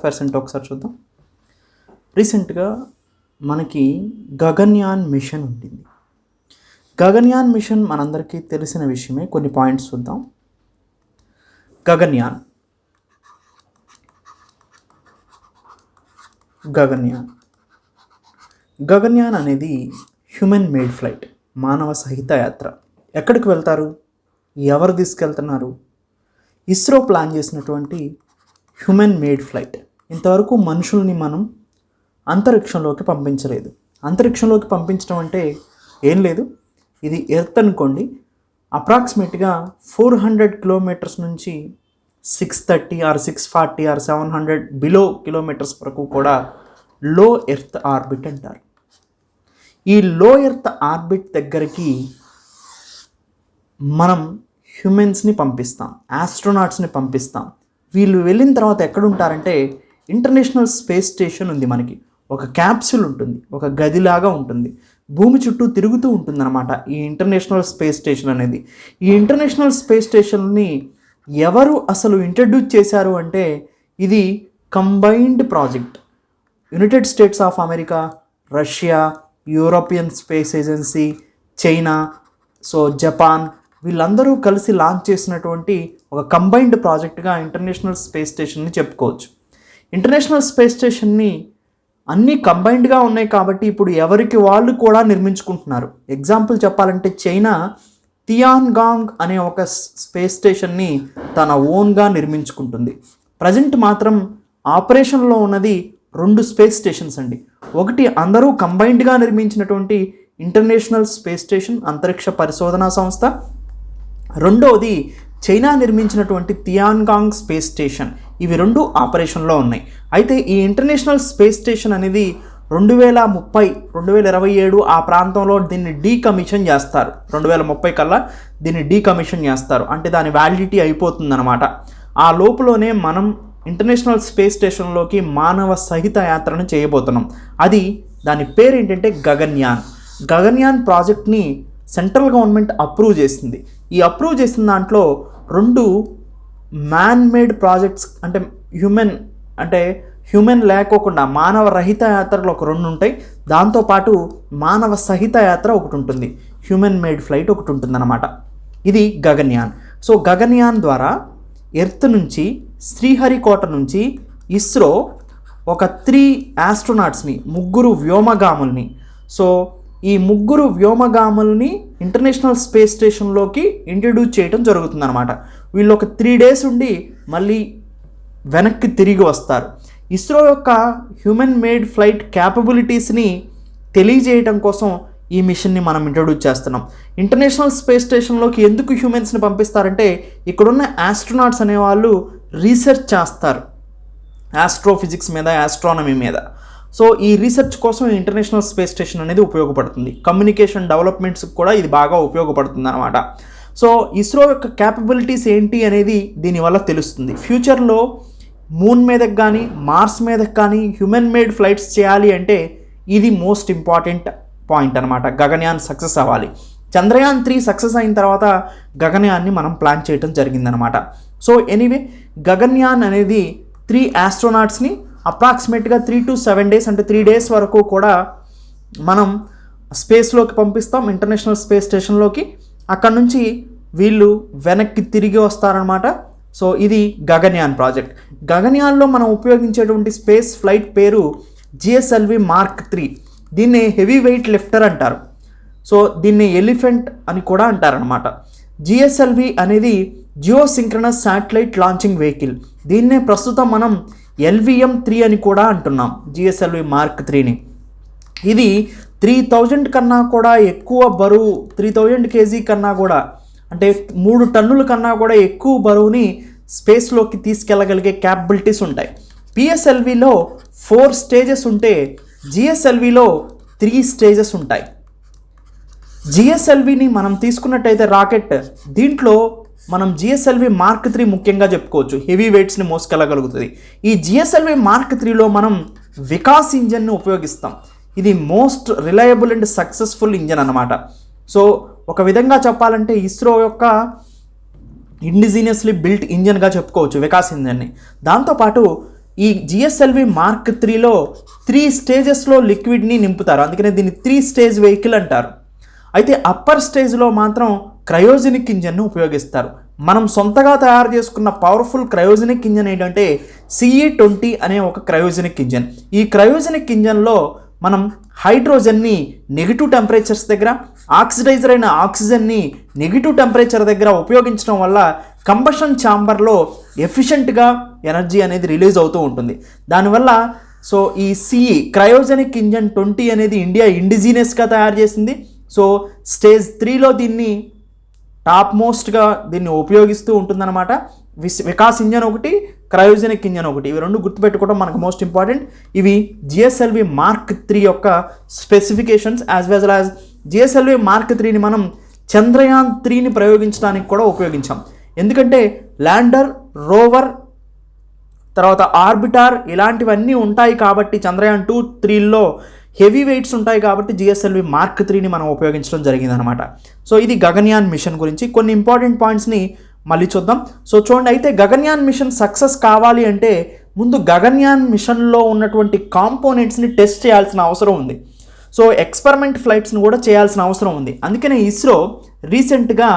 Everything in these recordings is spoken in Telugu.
పర్సెంట్ ఒకసారి చూద్దాం. రీసెంట్గా మనకి గగన్యాన్ మిషన్ ఉంటుంది. గగన్యాన్ మిషన్ మనందరికీ తెలిసిన విషయమే. కొన్ని పాయింట్స్ చూద్దాం. గగన్యాన్ గగన్యాన్ అనేది హ్యూమన్ మేడ్ ఫ్లైట్, మానవ సహిత యాత్ర. ఎక్కడికి వెళ్తారు, ఎవరు తీసుకెళ్తున్నారు? ఇస్రో ప్లాన్ చేసినటువంటి హ్యూమన్ మేడ్ ఫ్లైట్. ఇంతవరకు మనుషుల్ని మనం అంతరిక్షంలోకి పంపించలేదు. అంతరిక్షంలోకి పంపించడం అంటే ఏం లేదు, ఇది ఎర్త్ అనుకోండి. అప్రాక్సిమేట్గా 400 కిలోమీటర్స్ నుంచి 630 ఆర్ 640 ఆర్ 700 బిలో కిలోమీటర్స్ వరకు కూడా లో ఎర్త్ ఆర్బిట్ అంటారు. ఈ లో ఎర్త్ ఆర్బిట్ దగ్గరికి మనం హ్యూమన్స్ని పంపిస్తాం, ఆస్ట్రోనాట్స్ని పంపిస్తాం. వీళ్ళు వెళ్ళిన తర్వాత ఎక్కడ ఉంటారంటే, ఇంటర్నేషనల్ స్పేస్ స్టేషన్ ఉంది మనకి. ఒక క్యాప్సూల్ ఉంటుంది, ఒక గదిలాగా ఉంటుంది, భూమి చుట్టూ తిరుగుతూ ఉంటుంది అన్నమాట ఈ ఇంటర్నేషనల్ స్పేస్ స్టేషన్ అనేది. ఈ ఇంటర్నేషనల్ స్పేస్ స్టేషన్ని ఎవరు అసలు ఇంట్రడ్యూస్ చేశారు అంటే, ఇది combined project. United states of America, Russia, European space agency, China, Japan వీళ్ళందరూ కలిసి లాంచ్ చేసినటువంటి ఒక కంబైన్డ్ ప్రాజెక్ట్గా ఇంటర్నేషనల్ స్పేస్ స్టేషన్ని చెప్పుకోవచ్చు. ఇంటర్నేషనల్ స్పేస్ స్టేషన్ని అన్నీ కంబైన్డ్గా ఉన్నాయి కాబట్టి ఇప్పుడు ఎవరికి వాళ్ళు కూడా నిర్మించుకుంటున్నారు. ఎగ్జాంపుల్ చెప్పాలంటే, చైనా తియాన్గాంగ్ అనే ఒక స్పేస్ స్టేషన్ని తన ఓన్గా నిర్మించుకుంటుంది. ప్రజెంట్ మాత్రం ఆపరేషన్లో ఉన్నది 2 స్పేస్ స్టేషన్స్ అండి. ఒకటి అందరూ కంబైన్డ్గా నిర్మించినటువంటి ఇంటర్నేషనల్ స్పేస్ స్టేషన్, అంతరిక్ష పరిశోధనా సంస్థ. రెండవది చైనా నిర్మించినటువంటి తియాన్గాంగ్ స్పేస్ స్టేషన్. ఇవి 2 ఆపరేషన్లో ఉన్నాయి. అయితే ఈ ఇంటర్నేషనల్ స్పేస్ స్టేషన్ అనేది 2030, 2027 ఆ ప్రాంతంలో దీన్ని డీకమిషన్ చేస్తారు. 2030 కల్లా దీన్ని డీకమిషన్ చేస్తారు. అంటే దాని వ్యాలిడిటీ అయిపోతుందన్నమాట. ఆ లోపులోనే మనం ఇంటర్నేషనల్ స్పేస్ స్టేషన్లోకి మానవ సహిత యాత్రను చేయబోతున్నాం. దాని పేరు ఏంటంటే గగన్యాన్ ప్రాజెక్ట్ని సెంట్రల్ గవర్నమెంట్ అప్రూవ్ చేసింది. ఈ అప్రూవ్ చేసిన దాంట్లో 2 మ్యాన్ మేడ్ ప్రాజెక్ట్స్, అంటే హ్యూమన్ లేకోకుండా మానవ రహిత యాత్రలు ఒక 2 ఉంటాయి. దాంతోపాటు మానవ సహిత యాత్ర ఒకటి ఉంటుంది, హ్యూమన్ మేడ్ ఫ్లైట్ ఒకటి ఉంటుందన్నమాట. ఇది గగన్యాన్. గగన్యాన్ ద్వారా ఎర్త్ నుంచి, శ్రీహరికోట నుంచి ఇస్రో ఒక 3 ఆస్ట్రోనాట్స్ని, 3 వ్యోమగాముల్ని, ఈ 3 వ్యోమగాముల్ని ఇంటర్నేషనల్ స్పేస్ స్టేషన్లోకి ఇంట్రడ్యూస్ చేయడం జరుగుతుందన్నమాట. వీళ్ళు ఒక 3 days ఉండి మళ్ళీ వెనక్కి తిరిగి వస్తారు. ఇస్రో యొక్క హ్యూమన్ మేడ్ ఫ్లైట్ క్యాపబిలిటీస్ని తెలియజేయడం కోసం ఈ మిషన్ని మనం ఇంట్రడ్యూస్ చేస్తున్నాం. ఇంటర్నేషనల్ స్పేస్ స్టేషన్లోకి ఎందుకు హ్యూమన్స్ని పంపిస్తారంటే, ఇక్కడున్న ఆస్ట్రోనాట్స్ అనేవాళ్ళు రీసెర్చ్ చేస్తారు ఆస్ట్రోఫిజిక్స్ మీద, ఆస్ట్రానమీ మీద. ఈ రీసెర్చ్ కోసం ఇంటర్నేషనల్ స్పేస్ స్టేషన్ అనేది ఉపయోగపడుతుంది. కమ్యూనికేషన్ డెవలప్మెంట్స్కి కూడా ఇది బాగా ఉపయోగపడుతుంది అనమాట. ఇస్రో యొక్క క్యాపబిలిటీస్ ఏంటి అనేది దీనివల్ల తెలుస్తుంది. ఫ్యూచర్లో మూన్ మీదకి కానీ, మార్స్ మీదకి కానీ హ్యూమన్ మేడ్ ఫ్లైట్స్ చేయాలి అంటే ఇది మోస్ట్ ఇంపార్టెంట్ పాయింట్ అనమాట. గగన్యాన్ సక్సెస్ అవ్వాలి. చంద్రయాన్ 3 సక్సెస్ అయిన తర్వాత గగన్యాన్ని మనం ప్లాన్ చేయడం జరిగిందనమాట. ఎనీవే, గగన్యాన్ అనేది 3 ఆస్ట్రోనాట్స్ని అప్రాక్సిమేట్గా 3 to 7 days, అంటే 3 days వరకు కూడా మనం స్పేస్లోకి పంపిస్తాం, ఇంటర్నేషనల్ స్పేస్ స్టేషన్లోకి. అక్కడ నుంచి వీళ్ళు వెనక్కి తిరిగి వస్తారనమాట. ఇది గగన్యాన్ ప్రాజెక్ట్. గగన్యాన్లో మనం ఉపయోగించేటువంటి స్పేస్ ఫ్లైట్ పేరు GSLV Mark 3. దీన్ని హెవీ వెయిట్ లిఫ్టర్ అంటారు. దీన్ని ఎలిఫెంట్ అని కూడా అంటారనమాట. GSLV అనేది జియోసింక్రనస్ శాటిలైట్ లాంచింగ్ వెహికల్. దీన్నే ప్రస్తుతం మనం LVM-3 అని కూడా అంటున్నాం, GSLV Mark 3ని. ఇది 3000 కన్నా కూడా ఎక్కువ బరువు, 3000 kg కన్నా కూడా, అంటే 3 టన్నుల కన్నా కూడా ఎక్కువ బరువుని స్పేస్లోకి తీసుకెళ్ళగలిగే క్యాపబిలిటీస్ ఉంటాయి. PSLVలో 4 stages ఉంటే GSLVలో 3 stages ఉంటాయి. GSLVని మనం తీసుకున్నట్టయితే రాకెట్, దీంట్లో మనం GSLV Mark 3 ముఖ్యంగా చెప్పుకోవచ్చు. హెవీ వెయిట్స్ని మోసుకెళ్ళగలుగుతుంది. ఈ GSLV Mark 3లో మనం వికాస్ ఇంజన్ని ఉపయోగిస్తాం. ఇది most reliable and successful engine అన్నమాట. ఒక విధంగా చెప్పాలంటే ఇస్రో యొక్క ఇండిజినియస్లీ బిల్ట్ ఇంజన్గా చెప్పుకోవచ్చు వికాస్ ఇంజన్ని. దాంతోపాటు ఈ జిఎస్ఎల్వి మార్క్ 3లో 3 స్టేజెస్లో లిక్విడ్ని నింపుతారు, అందుకనే దీన్ని 3 స్టేజ్ వెహికల్ అంటారు. అయితే అప్పర్ స్టేజ్లో మాత్రం క్రయోజెనిక్ ఇంజన్ను ఉపయోగిస్తారు. మనం సొంతగా తయారు చేసుకున్న పవర్ఫుల్ క్రయోజెనిక్ ఇంజన్ ఏంటంటే CE-20 అనే ఒక క్రయోజెనిక్ ఇంజన్. ఈ క్రయోజెనిక్ ఇంజన్లో మనం హైడ్రోజన్ని నెగిటివ్ టెంపరేచర్స్ దగ్గర, ఆక్సిడైజర్ అయిన ఆక్సిజన్ని నెగిటివ్ టెంపరేచర్ దగ్గర ఉపయోగించడం వల్ల కంబషన్ ఛాంబర్లో ఎఫిషియెంట్గా ఎనర్జీ అనేది రిలీజ్ అవుతూ ఉంటుంది. దానివల్ల సో ఈ CE క్రయోజెనిక్ ఇంజన్ 20 అనేది ఇండియా ఇండిజినియస్గా తయారు చేసింది. సో స్టేజ్ 3లో దీన్ని టాప్ మోస్ట్గా దీన్ని ఉపయోగిస్తూ ఉంటుందన్నమాట. వికాస్ ఇంజన్ ఒకటి, క్రయోజెనిక్ ఇంజన్ ఒకటి, ఇవి రెండు గుర్తుపెట్టుకోవడం మనకు మోస్ట్ ఇంపార్టెంట్. ఇవి జిఎస్ఎల్వి మార్క్ 3 యొక్క specifications. As well as GSLV mark 3ని మనం చంద్రయాన్ 3ని ప్రయోగించడానికి కూడా ఉపయోగించాం. ఎందుకంటే ల్యాండర్, రోవర్, తర్వాత ఆర్బిటార్ ఇలాంటివన్నీ ఉంటాయి కాబట్టి చంద్రయాన్ 2, 3లో హెవీ వెయిట్స్ ఉంటాయి కాబట్టి జిఎస్ఎల్వి మార్క్ 3ని మనం ఉపయోగించడం జరిగిందనమాట. సో ఇది గగన్యాన్ మిషన్ గురించి కొన్ని ఇంపార్టెంట్ పాయింట్స్ని మళ్ళీ చూద్దాం. సో చూడండి, అయితే గగన్యాన్ మిషన్ సక్సెస్ కావాలి అంటే ముందు గగన్యాన్ మిషన్లో ఉన్నటువంటి కాంపోనెంట్స్ని టెస్ట్ చేయాల్సిన అవసరం ఉంది. సో ఎక్స్పెరిమెంట్ ఫ్లైట్స్ని కూడా చేయాల్సిన అవసరం ఉంది. అందుకనే ఇస్రో రీసెంట్గా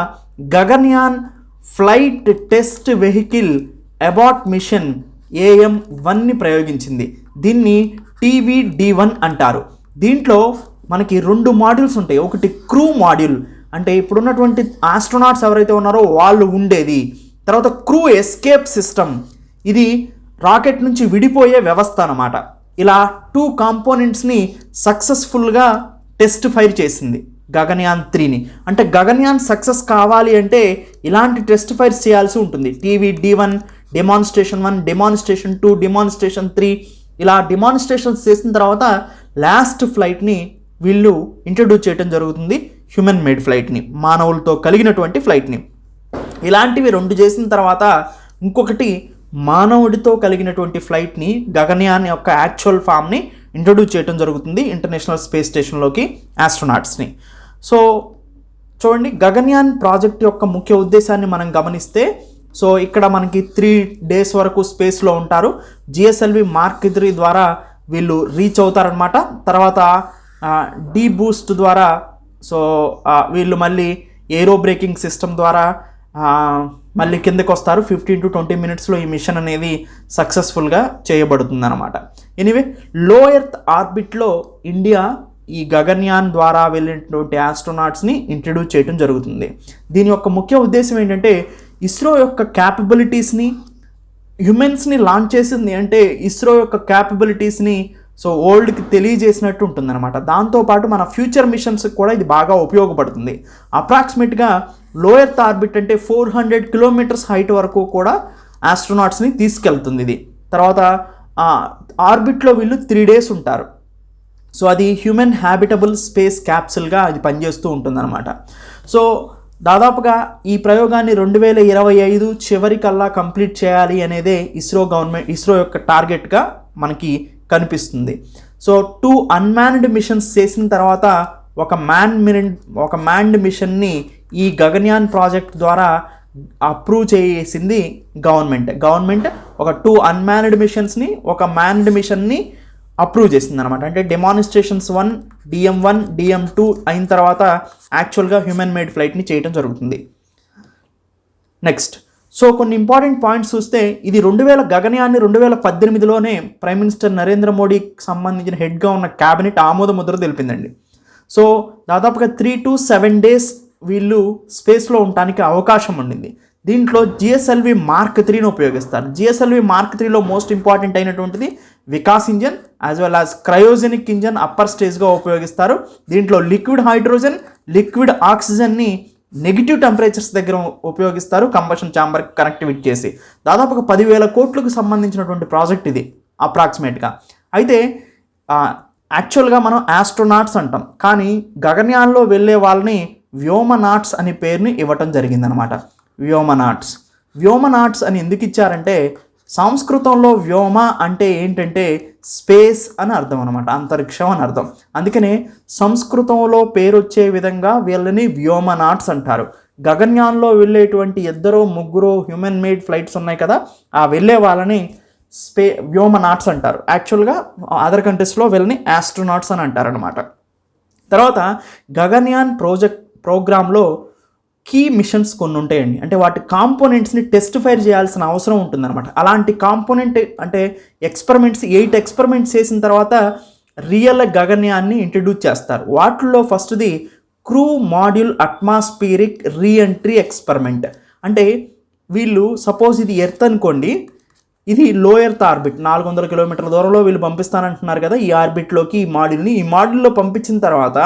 Gaganyaan flight test vehicle abort mission AM-1ని ప్రయోగించింది. దీన్ని TVD-1 అంటారు. దీంట్లో మనకి 2 మాడ్యూల్స్ ఉంటాయి. ఒకటి క్రూ మాడ్యూల్, అంటే ఇప్పుడున్నటువంటి ఆస్ట్రోనాట్స్ ఎవరైతే ఉన్నారో వాళ్ళు ఉండేది. తర్వాత క్రూ ఎస్కేప్ సిస్టమ్, ఇది రాకెట్ నుంచి విడిపోయే వ్యవస్థ అన్నమాట. ఇలా 2 కాంపోనెంట్స్ని సక్సెస్ఫుల్గా టెస్ట్ ఫైర్ చేసింది గగన్యాన్ 3ని. అంటే గగన్యాన్ సక్సెస్ కావాలి అంటే ఇలాంటి టెస్ట్ ఫైర్స్ చేయాల్సి ఉంటుంది. TVD-1, డెమాన్స్ట్రేషన్ 1, డెమాన్స్ట్రేషన్ 2, డెమాన్స్ట్రేషన్ 3 ఇలా డెమాన్స్ట్రేషన్స్ చేసిన తర్వాత లాస్ట్ ఫ్లైట్ని వీళ్ళు ఇంట్రడ్యూస్ చేయడం జరుగుతుంది, హ్యూమన్ మేడ్ ఫ్లైట్ని, మానవులతో కలిగినటువంటి ఫ్లైట్ని. ఇలాంటివి 2 చేసిన తర్వాత ఇంకొకటి మానవుడితో కలిగినటువంటి ఫ్లైట్ని, గగన్యాన్ యొక్క యాక్చువల్ ఫామ్ని ఇంట్రడ్యూస్ చేయడం జరుగుతుంది ఇంటర్నేషనల్ స్పేస్ స్టేషన్లోకి ఆస్ట్రోనాట్స్ని. సో చూడండి, గగన్యాన్ ప్రాజెక్ట్ యొక్క ముఖ్య ఉద్దేశాన్ని మనం గమనిస్తే, సో ఇక్కడ మనకి 3 days వరకు స్పేస్లో ఉంటారు. జిఎస్ఎల్వి మార్క్ 3 ద్వారా వీళ్ళు రీచ్ అవుతారనమాట. తర్వాత డీ బూస్ట్ ద్వారా సో వీళ్ళు మళ్ళీ ఏరో బ్రేకింగ్ సిస్టమ్ ద్వారా మళ్ళీ కిందకి వస్తారు. 15 to 20 minutesలో ఈ మిషన్ అనేది సక్సెస్ఫుల్గా చేయబడుతుంది అనమాట. ఎనీవే, లో ఎర్త్ ఆర్బిట్లో ఇండియా ఈ గగన్యాన్ ద్వారా వెళ్ళినటువంటి ఆస్ట్రోనాట్స్ని ఇంట్రడ్యూస్ చేయడం జరుగుతుంది. దీని యొక్క ముఖ్య ఉద్దేశం ఏంటంటే ఇస్రో యొక్క క్యాపబిలిటీస్ని, హ్యూమన్స్ని లాంచ్ చేసింది అంటే ఇస్రో యొక్క క్యాపబిలిటీస్ని సో వరల్డ్కి తెలియజేసినట్టు ఉంటుందన్నమాట. దాంతోపాటు మన ఫ్యూచర్ మిషన్స్కి కూడా ఇది బాగా ఉపయోగపడుతుంది. అప్రాక్సిమేట్గా లో ఎర్త్ ఆర్బిట్ అంటే 400 kilometers హైట్ వరకు కూడా ఆస్ట్రోనాట్స్ని తీసుకెళ్తుంది ఇది. తర్వాత ఆర్బిట్లో వీళ్ళు 3 days ఉంటారు. సో అది హ్యూమన్ హ్యాబిటబుల్ స్పేస్ క్యాప్సిల్గా అది పనిచేస్తూ ఉంటుందన్నమాట. సో దాదాపుగా ఈ ప్రయోగాన్ని 2025 చివరికల్లా కంప్లీట్ చేయాలి అనేదే ఇస్రో యొక్క టార్గెట్గా మనకి కనిపిస్తుంది. సో 2 అన్మాన్డ్ మిషన్స్ చేసిన తర్వాత ఒక మ్యాన్డ్ మిషన్ని ఈ గగన్యాన్ ప్రాజెక్ట్ ద్వారా అప్రూవ్ చేసింది గవర్నమెంట్ ఒక 2 అన్మాన్డ్ మిషన్స్ని, ఒక మ్యాన్డ్ మిషన్ని అప్రూవ్ చేసింది అనమాట. అంటే డెమాన్స్ట్రేషన్స్ 1, DM-1, DM-2 అయిన తర్వాత యాక్చువల్గా హ్యూమన్ మేడ్ ఫ్లైట్ని చేయడం జరుగుతుంది. నెక్స్ట్, సో కొన్ని ఇంపార్టెంట్ పాయింట్స్ చూస్తే ఇది 2018లోనే ప్రైమ్ మినిస్టర్ నరేంద్ర మోడీకి సంబంధించిన హెడ్గా ఉన్న క్యాబినెట్ ఆమోద ముద్ర తెలిపిందండి. సో దాదాపుగా 3 to 7 days వీళ్ళు స్పేస్లో ఉండటానికి అవకాశం ఉండింది. దీంట్లో జిఎస్ఎల్వి మార్క్ 3ని ఉపయోగిస్తారు. జిఎస్ఎల్వి మార్క్ 3లో మోస్ట్ ఇంపార్టెంట్ అయినటువంటిది Vikas engine as well as cryogenic engine upper స్టేజ్గా ఉపయోగిస్తారు. దీంట్లో లిక్విడ్ హైడ్రోజన్, లిక్విడ్ ఆక్సిజన్ని నెగిటివ్ టెంపరేచర్స్ దగ్గర ఉపయోగిస్తారు కంబషన్ ఛాంబర్ కనెక్టివిటీ చేసి. దాదాపుగా 10,000 కోట్లకు సంబంధించినటువంటి ప్రాజెక్ట్ ఇది అప్రాక్సిమేట్గా. అయితే యాక్చువల్గా మనం ఆస్ట్రోనాట్స్ అంటాం, కానీ గగన్యాన్లో వెళ్ళే వాళ్ళని వ్యోమనాట్స్ అనే పేరుని ఇవ్వటం జరిగిందనమాట. వ్యోమనాట్స్ అని ఎందుకు ఇచ్చారంటే సంస్కృతంలో వ్యోమ అంటే ఏంటంటే స్పేస్ అని అర్థం అనమాట, అంతరిక్షం అని అర్థం. అందుకనే సంస్కృతంలో పేరు వచ్చే విధంగా వీళ్ళని వ్యోమనాట్స్ అంటారు. గగన్యాన్లో వెళ్ళేటువంటి 2-3 హ్యూమన్ మేడ్ ఫ్లైట్స్ ఉన్నాయి కదా, ఆ వెళ్ళే వాళ్ళని వ్యోమనాట్స్ అంటారు. యాక్చువల్గా అదర్ కంట్రీస్లో వీళ్ళని ఆస్ట్రోనాట్స్ అని అంటారనమాట. తర్వాత గగన్యాన్ ప్రోగ్రాంలో కీ మిషన్స్ కొన్ని ఉంటాయండి. అంటే వాటి కాంపోనెంట్స్ని టెస్ట్ ఫైర్ చేయాల్సిన అవసరం ఉంటుందన్నమాట. అలాంటి కాంపోనెంట్ అంటే 8 ఎక్స్పెరిమెంట్స్ చేసిన తర్వాత రియల్ గగన్యాన్ని ఇంట్రడ్యూస్ చేస్తారు. వాటిల్లో ఫస్ట్ది crew module atmospheric reentry experiment. అంటే వీళ్ళు సపోజ్ ఇది ఎర్త్ అనుకోండి, ఇది లో ఎర్త్ ఆర్బిట్ 400 కిలోమీటర్ల దూరంలో వీళ్ళు పంపిస్తానంటున్నారు కదా ఈ ఆర్బిట్లోకి ఈ మాడ్యూల్లో పంపించిన తర్వాత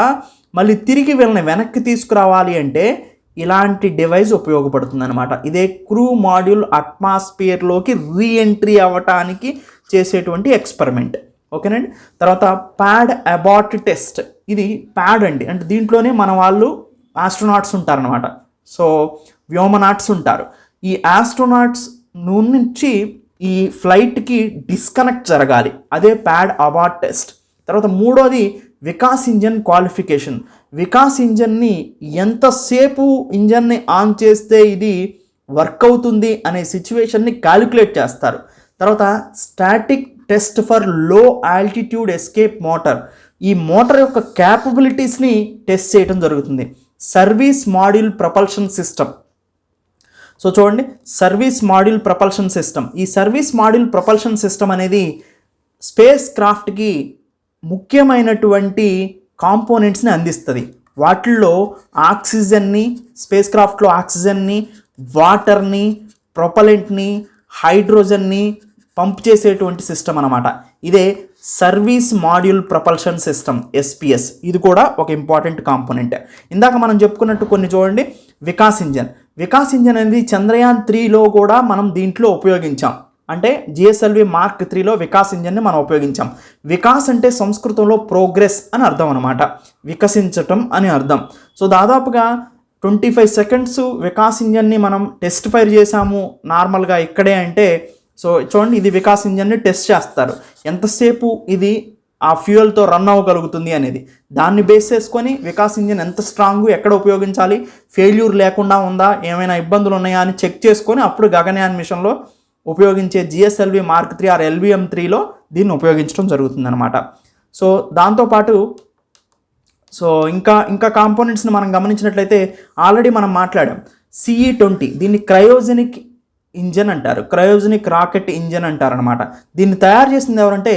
మళ్ళీ తిరిగి వీళ్ళని వెనక్కి తీసుకురావాలి అంటే ఇలాంటి డివైస్ ఉపయోగపడుతుంది అనమాట. ఇదే క్రూ మాడ్యూల్ అట్మాస్ఫియర్లోకి రీఎంట్రీ అవ్వటానికి చేసేటువంటి ఎక్స్పెరిమెంట్. ఓకేనండి. తర్వాత ప్యాడ్ అబార్ట్ టెస్ట్. ఇది ప్యాడ్ అండి, అంటే దీంట్లోనే మన వాళ్ళు ఆస్ట్రోనాట్స్ ఉంటారనమాట. సో వ్యోమనాట్స్ ఉంటారు. ఈ ఆస్ట్రోనాట్స్ నుంచి ఈ ఫ్లైట్కి డిస్కనెక్ట్ జరగాలి, అదే ప్యాడ్ అబార్ట్ టెస్ట్. తర్వాత మూడోది వికాస్ ఇంజన్ క్వాలిఫికేషన్. వికాస్ ఇంజన్ని ఎంతసేపు ఇంజన్ని ఆన్ చేస్తే ఇది వర్క్ అవుతుంది అనే సిచ్యువేషన్ని క్యాలిక్యులేట్ చేస్తారు. తర్వాత స్టాటిక్ టెస్ట్ ఫర్ లో ఆల్టిట్యూడ్ ఎస్కేప్ మోటార్. ఈ మోటార్ యొక్క క్యాపబిలిటీస్ని టెస్ట్ చేయడం జరుగుతుంది. Service module propulsion system. So చూడండి, సర్వీస్ మాడ్యూల్ ప్రపల్షన్ సిస్టమ్. ఈ సర్వీస్ మాడ్యూల్ ప్రపల్షన్ సిస్టమ్ అనేది స్పేస్ క్రాఫ్ట్కి ముఖ్యమైనటువంటి కాంపోనెంట్స్ని అందిస్తుంది. వాటిల్లో ఆక్సిజన్ని, స్పేస్ క్రాఫ్ట్లో ఆక్సిజన్ని, వాటర్ని, ప్రొపలెంట్ని, హైడ్రోజన్ని పంప్ చేసేటువంటి సిస్టమ్ అనమాట. ఇదే service module propulsion system, SPS. ఇది కూడా ఒక ఇంపార్టెంట్ కాంపోనెంట్. ఇందాక మనం చెప్పుకున్నట్టు కొన్ని చూడండి, వికాస్ ఇంజన్. వికాస్ ఇంజన్ అనేది చంద్రయాన్ 3లో కూడా మనం దీంట్లో ఉపయోగించాం. అంటే జిఎస్ఎల్వి మార్క్ 3లో వికాస్ ఇంజన్ని మనం ఉపయోగించాం. వికాస్ అంటే సంస్కృతంలో ప్రోగ్రెస్ అని అర్థం అనమాట, వికసించటం అని అర్థం. సో దాదాపుగా 25 సెకండ్స్ వికాస్ ఇంజన్ని మనం టెస్ట్ ఫైర్ చేసాము నార్మల్గా ఇక్కడే. అంటే సో చూడండి, ఇది వికాస్ ఇంజన్ని టెస్ట్ చేస్తారు, ఎంతసేపు ఇది ఆ ఫ్యూయల్తో రన్ అవ్వగలుగుతుంది అనేది. దాన్ని బేస్ చేసుకొని వికాస్ ఇంజన్ ఎంత స్ట్రాంగ్, ఎక్కడ ఉపయోగించాలి, ఫెయిల్యూర్ లేకుండా ఉందా, ఏమైనా ఇబ్బందులు ఉన్నాయా అని చెక్ చేసుకొని అప్పుడు గగన్యాన్ మిషన్లో ఉపయోగించే జిఎస్ఎల్వి మార్క్ 3 ఆర్ LVM 3లో దీన్ని ఉపయోగించడం జరుగుతుంది అనమాట. సో దాంతోపాటు ఇంకా కాంపోనెంట్స్ని మనం గమనించినట్లయితే ఆల్రెడీ మనం మాట్లాడాం. CE-20 దీన్ని క్రయోజెనిక్ ఇంజన్ అంటారు, క్రయోజెనిక్ రాకెట్ ఇంజన్ అంటారనమాట. దీన్ని తయారు చేసింది ఎవరంటే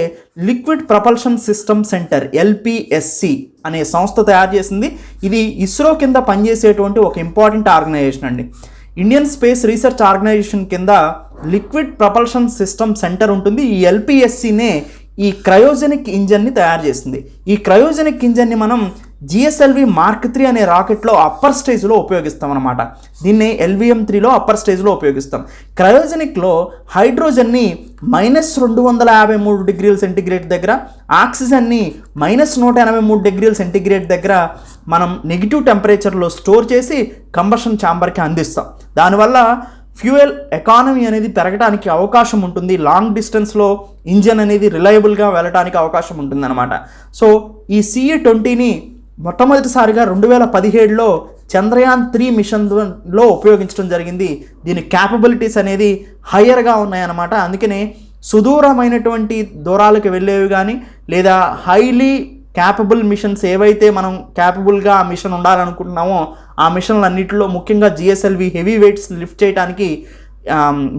liquid propulsion system centre, LPSC అనే సంస్థ తయారు చేసింది. ఇది ఇస్రో కింద పనిచేసేటువంటి ఒక ఇంపార్టెంట్ ఆర్గనైజేషన్ అండి. ఇండియన్ స్పేస్ రీసెర్చ్ ఆర్గనైజేషన్ కింద లిక్విడ్ ప్రపల్షన్ సిస్టమ్ సెంటర్ ఉంటుంది. ఈ LPSCనే ఈ క్రయోజెనిక్ ఇంజన్ని తయారు చేసింది. ఈ క్రయోజెనిక్ ఇంజన్ని మనం జిఎస్ఎల్వి మార్క్ 3 అనే రాకెట్లో అప్పర్ స్టేజ్లో ఉపయోగిస్తాం అనమాట. దీన్ని LVM 3లో అప్పర్ స్టేజ్లో ఉపయోగిస్తాం. క్రయోజెనిక్లో హైడ్రోజన్ని -253 డిగ్రీల సెంటిగ్రేడ్ దగ్గర, ఆక్సిజన్ని -183 డిగ్రీల సెంటిగ్రేడ్ దగ్గర మనం నెగిటివ్ టెంపరేచర్లో స్టోర్ చేసి కంబషన్ ఛాంబర్కి అందిస్తాం. దానివల్ల ఫ్యూయల్ ఎకానమీ అనేది పెరగడానికి అవకాశం ఉంటుంది. లాంగ్ డిస్టెన్స్లో ఇంజన్ అనేది రిలయబుల్గా వెళ్ళడానికి అవకాశం ఉంటుందన్నమాట. సో ఈ CE-20ని మొట్టమొదటిసారిగా 2017లో చంద్రయాన్ 3 మిషన్లో ఉపయోగించడం జరిగింది. దీని క్యాపబిలిటీస్ అనేది హయ్యర్గా ఉన్నాయన్నమాట. అందుకనే సుదూరమైనటువంటి దూరాలకు వెళ్ళేవి కానీ లేదా హైలీ క్యాపబుల్ మిషన్స్ ఏవైతే మనం క్యాపబుల్గా ఆ మిషన్ ఉండాలనుకుంటున్నామో ఆ మిషన్లన్నింటిలో ముఖ్యంగా జిఎస్ఎల్వి హెవీ వెయిట్స్ లిఫ్ట్ చేయడానికి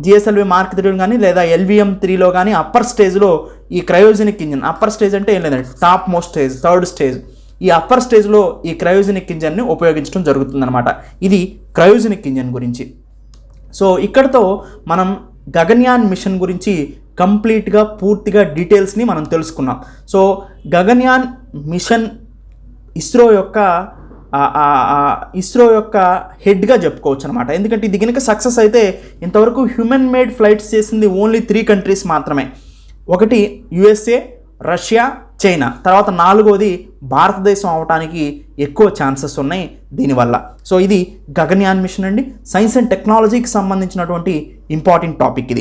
జిఎస్ఎల్వి మార్క్ 3 కానీ లేదా LVM 3లో కానీ అప్పర్ స్టేజ్లో ఈ క్రయోజెనిక్ ఇంజన్, అప్పర్ స్టేజ్ అంటే ఏం లేదండి top most stage, third stage, ఈ అప్పర్ స్టేజ్లో ఈ క్రయోజెనిక్ ఇంజన్ని ఉపయోగించడం జరుగుతుందన్నమాట. ఇది క్రయోజెనిక్ ఇంజన్ గురించి. సో ఇక్కడతో మనం గగన్యాన్ మిషన్ గురించి కంప్లీట్గా పూర్తిగా డీటెయిల్స్ని మనం తెలుసుకున్నాం. సో గగన్యాన్ మిషన్ ఇస్రో యొక్క హెడ్గా చెప్పుకోవచ్చు అనమాట. ఎందుకంటే ఇది కనుక సక్సెస్ అయితే ఇంతవరకు హ్యూమన్ మేడ్ ఫ్లైట్స్ చేసింది ఓన్లీ 3 కంట్రీస్ మాత్రమే. ఒకటి USA, రష్యా, చైనా. తర్వాత 4వది భారతదేశం అవడానికి ఎక్కువ ఛాన్సెస్ ఉన్నాయి దీనివల్ల. సో ఇది గగన్యాన్ మిషన్ అండి. సైన్స్ అండ్ టెక్నాలజీకి సంబంధించినటువంటి ఇంపార్టెంట్ టాపిక్ ఇది.